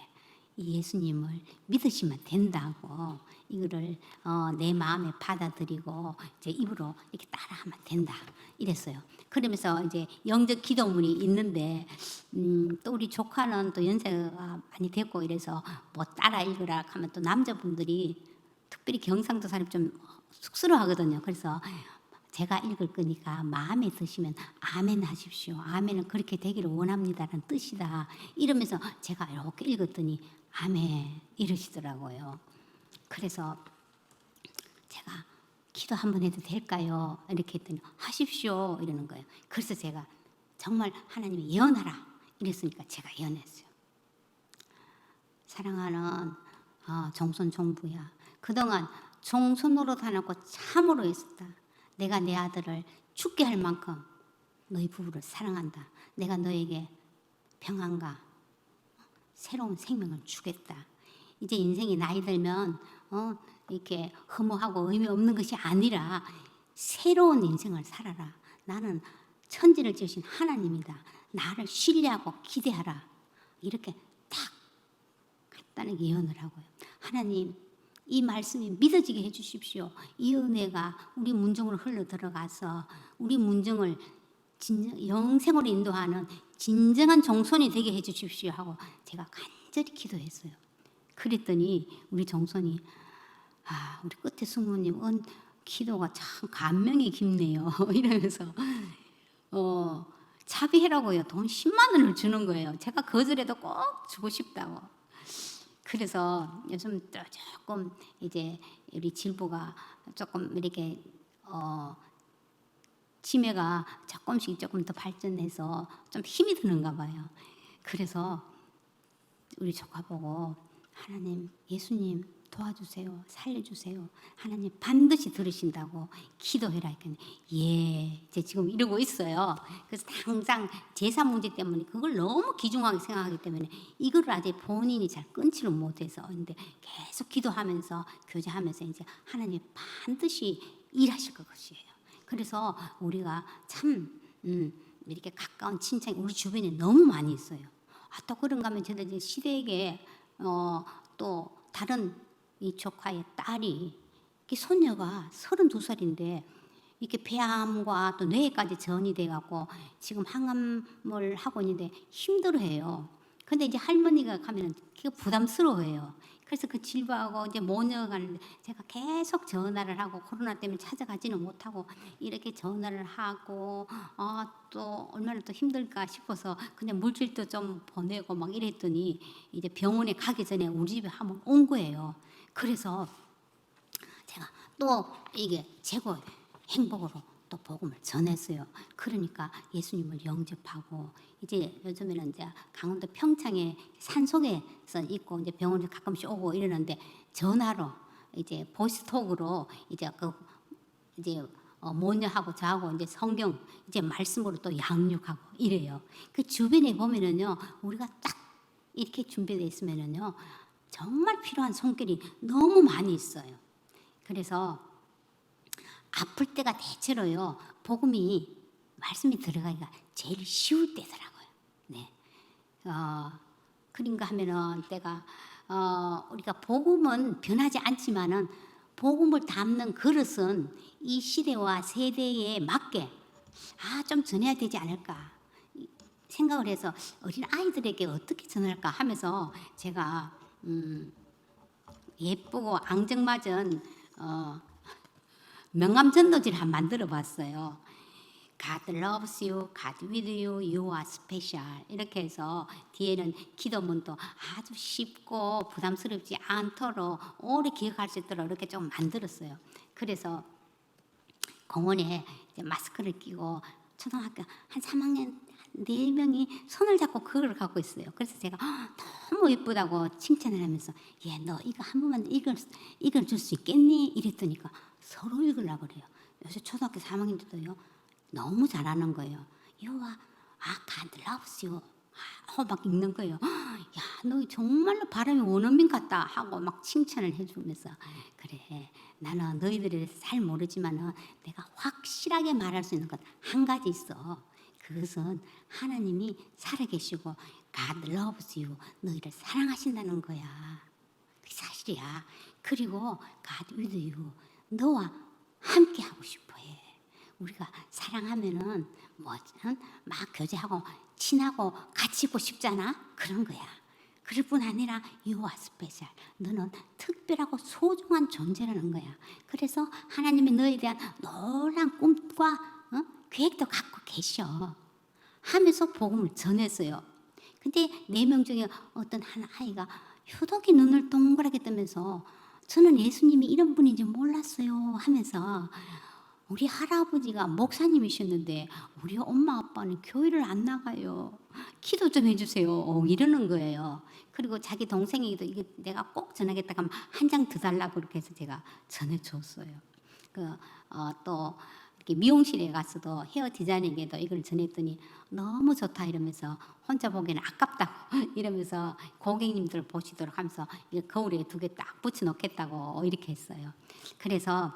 예수님을 믿으시면 된다고, 이거를 내 마음에 받아들이고 이제 입으로 이렇게 따라하면 된다 이랬어요. 그러면서 이제 영적 기도문이 있는데 또 우리 조카는 또 연세가 많이 됐고 이래서 뭐 따라 읽으라 하면 또 남자분들이 특별히 경상도 사람 좀 쑥스러워하거든요. 그래서 제가 읽을 거니까 마음에 드시면 아멘 하십시오. 아멘은 그렇게 되기를 원합니다라는 뜻이다. 이러면서 제가 이렇게 읽었더니 아멘 이러시더라고요. 그래서 제가 기도 한번 해도 될까요? 이렇게 했더니 하십시오 이러는 거예요. 그래서 제가 정말 하나님이 예언하라 이랬으니까 제가 예언했어요. 사랑하는 정손 종부야, 그동안 종손으로 다녔고 참으로 했었다. 내가 내 아들을 죽게 할 만큼 너희 부부를 사랑한다. 내가 너에게 평안과 새로운 생명을 주겠다. 이제 인생이 나이 들면 이렇게 허무하고 의미 없는 것이 아니라 새로운 인생을 살아라. 나는 천지를 지으신 하나님이다. 나를 신뢰하고 기대하라. 이렇게 딱 간단하게 예언을 하고요. 하나님, 이 말씀이 믿어지게 해주십시오. 이 은혜가 우리 문정으로 흘러 들어가서 우리 문정을 영생으로 인도하는 진정한 정손이 되게 해주십시오 하고 제가 간절히 기도했어요. 그랬더니 우리 정손이 우리 끝에 숙모님 기도가 참 감명이 깊네요. 이러면서 자비해라고요. 돈 10만 원을 주는 거예요. 제가 거절해도 꼭 주고 싶다고. 그래서 요즘 또 조금 이제 우리 질부가 조금 이렇게 치매가 조금 더 발전해서 좀 힘이 드는가 봐요. 그래서 우리 조카 보고 하나님, 예수님 도와주세요. 살려주세요. 하나님 반드시 들으신다고 기도해라 했더니 예, 이제 지금 이러고 있어요. 그래서 항상 제사 문제 때문에 그걸 너무 귀중하게 생각하기 때문에 이거를 아직 본인이 잘 끊지를 못해서 근데 계속 기도하면서 교제하면서 이제 하나님 반드시 일하실 것이에요. 그래서 우리가 참 이렇게 가까운 친척이 우리 주변에 너무 많이 있어요. 또 그런가 하면 저도 이제 시댁에 또 다른 이 조카의 딸이 손녀가 32살인데 이렇게 폐암과 또 뇌까지 전이 돼갖고 지금 항암을 하고 있는데 힘들어해요. 근데 이제 할머니가 가면은 그게 부담스러워해요. 그래서 그 질부하고 이제 모녀가는데 제가 계속 전화를 하고 코로나 때문에 찾아가지는 못하고 이렇게 전화를 하고 또 얼마나 또 힘들까 싶어서 그냥 물질도 좀 보내고 막 이랬더니 이제 병원에 가기 전에 우리 집에 한번 온 거예요. 그래서 제가 또 이게 최고의 행복으로 또 복음을 전했어요. 그러니까 예수님을 영접하고 이제 요즘에는 이제 강원도 평창에 산속에서 있고 이제 병원에 가끔씩 오고 이러는데 전화로 이제 보이스톡으로 이제 이제 모녀하고 저하고 이제 성경 이제 말씀으로 또 양육하고 이래요. 그 주변에 보면은요 우리가 딱 이렇게 준비되어 있으면은요 정말 필요한 손길이 너무 많이 있어요. 그래서 아플 때가 대체로요 복음이 말씀이 들어가기가 제일 쉬울 때더라고요. 네. 그런가 하면은 때가 우리가 복음은 변하지 않지만은 복음을 담는 그릇은 이 시대와 세대에 맞게 좀 전해야 되지 않을까 생각을 해서 어린 아이들에게 어떻게 전할까 하면서 제가 예쁘고 앙증맞은 명함 전도지를 한번 만들어 봤어요. God loves you, God with you, you are special. 이렇게 해서 뒤에는 기도문도 아주 쉽고 부담스럽지 않도록 오래 기억할 수 있도록 이렇게 좀 만들었어요. 그래서 공원에 이제 마스크를 끼고 초등학교 한 3학년 4명이 손을 잡고 그걸 갖고 있어요. 그래서 제가 너무 예쁘다고 칭찬을 하면서 너 이거 한 번만 읽어줄 수 있겠니? 이랬더니까 서로 읽으려고 그래요. 요새 초등학교 3학년들도요. 너무 잘하는 거예요. 여와 God loves you. 막 읽는 거예요. 야, 너 정말로 바람의 원어민 같다 하고 막 칭찬을 해주면서 그래. 나는 너희들에 대해서 잘 모르지만 내가 확실하게 말할 수 있는 것 한 가지 있어. 그것은 하나님이 살아계시고 God loves you. 너희를 사랑하신다는 거야. 그게 사실이야. 그리고 God with you. 너와 함께 하고 싶어 해. 우리가 사랑하면은 막 교제하고 친하고 같이 있고 싶잖아. 그런 거야. 그럴 뿐 아니라 you are special. 너는 특별하고 소중한 존재라는 거야. 그래서 하나님이 너에 대한 놀라운 꿈과 계획도 갖고 계셔. 하면서 복음을 전했어요. 근데 4명 중에 어떤 한 아이가 휴덕이 눈을 동그랗게 뜨면서 저는 예수님이 이런 분인지 몰랐어요 하면서 우리 할아버지가 목사님이셨는데 우리 엄마 아빠는 교회를 안 나가요. 기도 좀 해주세요. 이러는 거예요. 그리고 자기 동생에게도 이게 내가 꼭 전하겠다 하면 한 장 더 달라고 그렇게 해서 제가 전해줬어요. 또 이렇게 미용실에 가서도 헤어 디자이너에게도 이걸 전했더니 너무 좋다 이러면서 혼자 보기에는 아깝다고 이러면서 고객님들 보시도록 하면서 거울에 2개 딱 붙여놓겠다고 이렇게 했어요. 그래서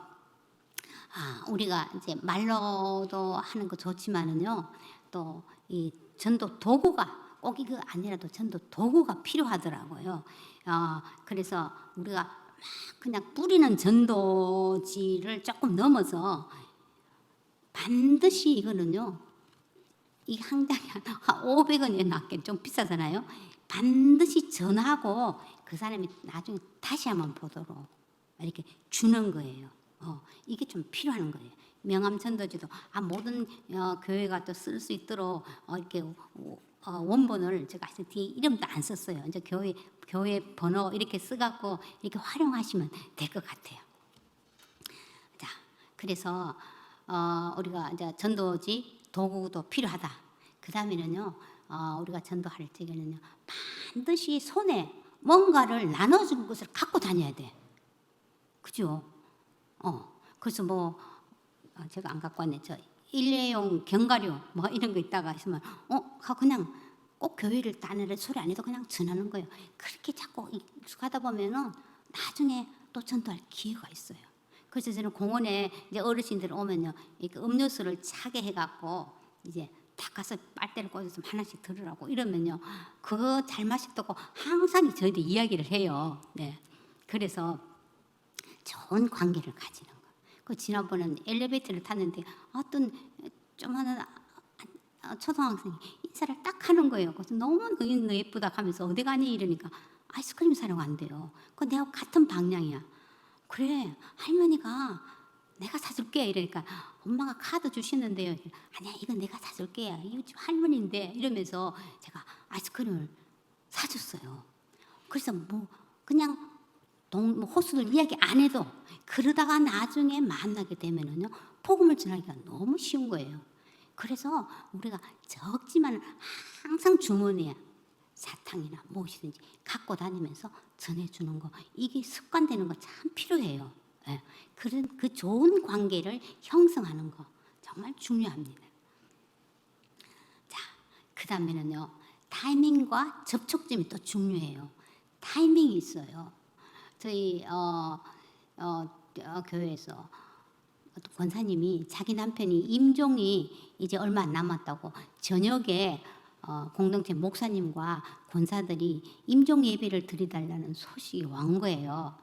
우리가 이제 말로도 하는 거 좋지만은요, 또 이 전도 도구가 꼭 이거 아니라도 전도 도구가 필요하더라고요. 그래서 우리가 막 그냥 뿌리는 전도지를 조금 넘어서 반드시 이거는요, 이 한 장에 한 500원에 낫게 좀 비싸잖아요. 반드시 전하고 그 사람이 나중에 다시 한번 보도록 이렇게 주는 거예요. 이게 좀 필요한 거예요. 명함 전도지도 모든 교회가 또 쓸 수 있도록 이렇게 원본을 제가 뒤에 이름도 안 썼어요. 이제 교회 번호 이렇게 써갖고 이렇게 활용하시면 될 것 같아요. 자, 그래서 우리가 이제 전도지 도구도 필요하다. 그 다음에는요, 우리가 전도할 적에는요, 반드시 손에 뭔가를 나눠준 것을 갖고 다녀야 돼. 그죠? 그래서 뭐 제가 안 갖고 왔네. 저 일회용 견과류 뭐 이런 거 있다가 있으면 그냥 꼭 교회를 다니는 소리 안 해도 그냥 전하는 거예요. 그렇게 자꾸 익숙하다 보면은 나중에 또 전도할 기회가 있어요. 그래서 저는 공원에 이제 어르신들 오면요, 이렇게 음료수를 차게 해갖고 이제 닦아서 빨대를 꽂아서 하나씩 들으라고 이러면요, 그거 잘 마셨다고 항상 저희들 이야기를 해요. 네, 그래서 좋은 관계를 가지는 거. 그 지난번에 엘리베이터를 탔는데 어떤 조그마한 초등학생이 인사를 딱 하는 거예요. 그래서 너무 너 예쁘다 하면서 어디 가니 이러니까 아이스크림 사러 간대요. 그 내가 같은 방향이야. 그래, 할머니가 내가 사줄게 이러니까 엄마가 카드 주시는데요. 아니야, 이건 내가 사줄게. 이거 할머니인데 이러면서 제가 아이스크림을 사줬어요. 그래서 뭐 그냥 호수들 이야기 안 해도 그러다가 나중에 만나게 되면은요, 복음을 전하기가 너무 쉬운 거예요. 그래서 우리가 적지만 항상 주머니에 사탕이나 무엇이든지 갖고 다니면서 전해주는 거, 이게 습관되는 거 참 필요해요. 네. 그런 그 좋은 관계를 형성하는 거 정말 중요합니다. 자, 그 다음에는요, 타이밍과 접촉점이 또 중요해요. 타이밍이 있어요. 저희 교회에서 권사님이 자기 남편이 임종이 이제 얼마 안 남았다고 저녁에 공동체 목사님과 권사들이 임종 예배를 드리달라는 소식이 온 거예요.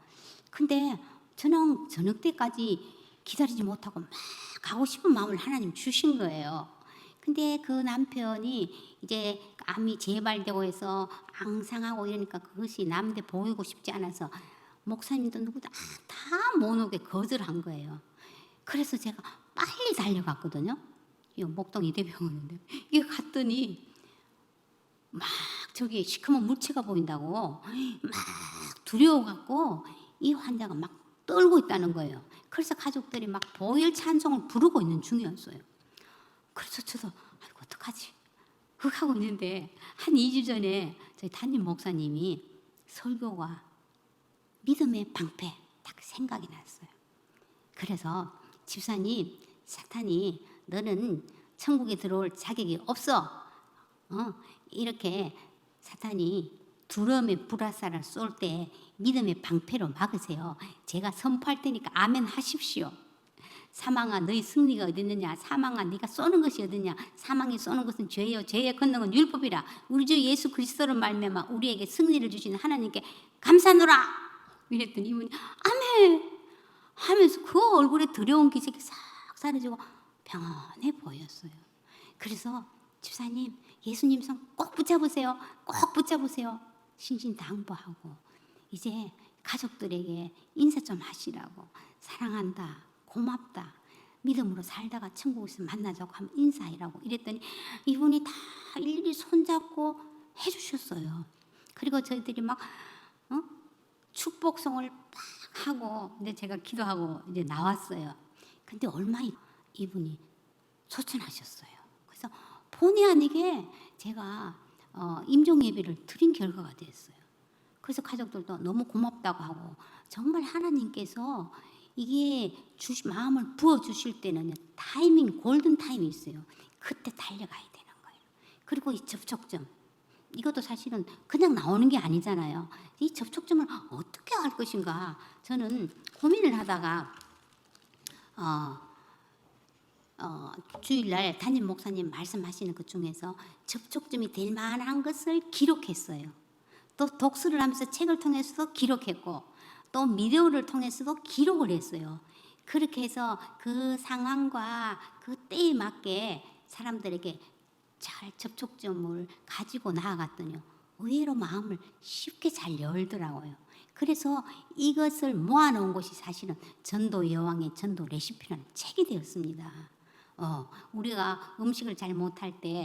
근데 저는 저녁 때까지 기다리지 못하고 막 가고 싶은 마음을 하나님 주신 거예요. 근데 그 남편이 이제 암이 재발되고 해서 앙상하고 이러니까 그것이 남한테 보이고 싶지 않아서 목사님도 누구도 다 못 오게 거절한 거예요. 그래서 제가 빨리 달려갔거든요. 이 목동 이대병원인데 이게 갔더니 막 저기 시커먼 물체가 보인다고 막 두려워갖고 이 환자가 막 떨고 있다는 거예요. 그래서 가족들이 막 보혈 찬송을 부르고 있는 중이었어요. 그래서 저도 아이고 어떡하지? 그거 하고 있는데 한 2주 전에 저희 담임 목사님이 설교가 믿음의 방패 딱 생각이 났어요. 그래서 집사님, 사탄이 너는 천국에 들어올 자격이 없어. 이렇게 사탄이 두려움의 불화살을 쏠 때 믿음의 방패로 막으세요. 제가 선포할 테니까 아멘 하십시오. 사망아 너희 승리가 어디 있느냐? 사망아 네가 쏘는 것이 어디냐? 사망이 쏘는 것은 죄요. 죄의 권능은 율법이라. 우리 주 예수 그리스도로 말미암아 우리에게 승리를 주시는 하나님께 감사노라. 이랬더니 이분이 아멘 하면서 그 얼굴에 두려운 기색이 싹 사라지고 평안해 보였어요. 그래서 집사님 예수님 손 꼭 붙잡으세요. 꼭 붙잡으세요. 신신당부하고 이제 가족들에게 인사 좀 하시라고, 사랑한다, 고맙다, 믿음으로 살다가 천국에서 만나자고 하면 인사하라고 이랬더니 이분이 다 일일이 손잡고 해주셨어요. 그리고 저희들이 막 축복송을 막 하고 이제 제가 기도하고 이제 나왔어요. 근데 얼마 이분이 소천하셨어요. 그래서 본의 아니게 제가 임종 예배를 드린 결과가 됐어요. 그래서 가족들도 너무 고맙다고 하고, 정말 하나님께서 이게 마음을 부어주실 때는 타이밍, 골든 타임이 있어요. 그때 달려가야 되는 거예요. 그리고 이 접촉점, 이것도 사실은 그냥 나오는 게 아니잖아요. 이 접촉점을 어떻게 할 것인가 저는 고민을 하다가 주일날 담임 목사님 말씀하시는 것 중에서 접촉점이 될 만한 것을 기록했어요. 또 독서를 하면서 책을 통해서도 기록했고 또 미디어를 통해서도 기록을 했어요. 그렇게 해서 그 상황과 그 때에 맞게 사람들에게 잘 접촉점을 가지고 나아갔더니 의외로 마음을 쉽게 잘 열더라고요. 그래서 이것을 모아놓은 것이 사실은 전도 여왕의 전도 레시피라는 책이 되었습니다. 우리가 음식을 잘 못할 때